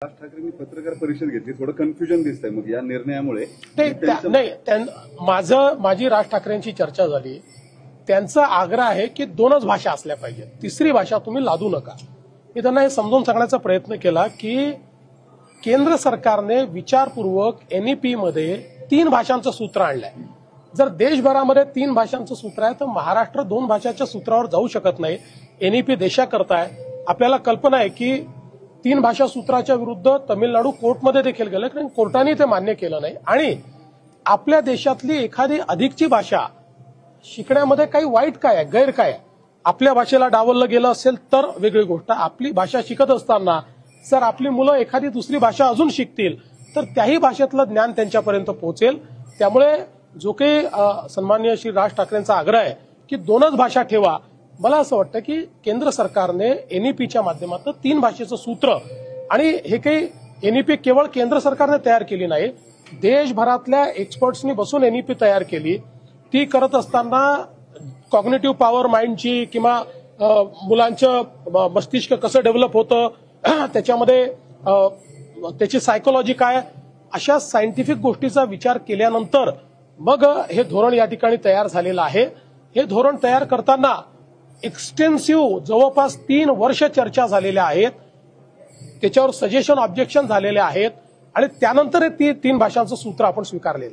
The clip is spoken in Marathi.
राज ठाकरेंनी पत्रकार परिषद घेतली, थोडं कन्फ्युजन दिसतंय मग या निर्णयामुळे. माझी राज ठाकरेंची चर्चा झाली. त्यांचा आग्रह आहे की 2च भाषा असल्या पाहिजेत, तिसरी भाषा तुम्ही लादू नका. मी त्यांना हे समजून सांगण्याचा प्रयत्न केला की केंद्र सरकारने विचारपूर्वक एनईपी मध्ये 3 भाषांचं सूत्र आणलंय. जर देशभरामध्ये 3 भाषांचं सूत्र आहे तर महाराष्ट्र 2 भाषांच्या सूत्रावर जाऊ शकत नाही. एनईपी देशाकरताय. आपल्याला कल्पना आहे की 3 भाषा सूत्राच्या विरुद्ध तमिळनाडू कोर्टमध्ये देखील गेलं, कारण कोर्टाने ते मान्य केलं नाही. आणि आपल्या देशातली एखादी अधिकची भाषा शिकण्यामध्ये काही वाईट काय आहे, गैर काय आहे? आपल्या भाषेला डावललं गेलं असेल तर वेगळी गोष्ट. आपली भाषा शिकत असताना जर आपली मुलं एखादी दुसरी भाषा अजून शिकतील तर त्याही भाषेतलं ज्ञान त्यांच्यापर्यंत पोहोचेल. त्यामुळे जो काही सन्माननीय श्री राज ठाकरेंचा आग्रह आहे की 2च भाषा ठेवा, मला असं वाटतं की केंद्र सरकारने एनईपीच्या माध्यमातून 3 भाषेचं सूत्र, आणि हे काही एनईपी केवळ केंद्र सरकारने तयार केली नाही, देशभरातल्या एक्सपर्ट्सनी बसून एनईपी तयार केली. ती करत असताना कॉग्निटिव्ह पॉवर माइंडची किंवा मुलांचं मस्तिष्क कसं डेव्हलप होतं, त्याच्यामध्ये त्याची सायकोलॉजी काय, अशा सायंटिफिक गोष्टीचा विचार केल्यानंतर मग हे धोरण या ठिकाणी तयार झालेलं आहे. हे धोरण तयार करताना एक्सटेन्सिव्ह जवळपास 3 वर्ष चर्चा झालेल्या आहेत. त्याच्यावर सजेशन ऑब्जेक्शन झालेले आहेत आणि त्यानंतर 3 भाषांचं सूत्र आपण स्वीकारले.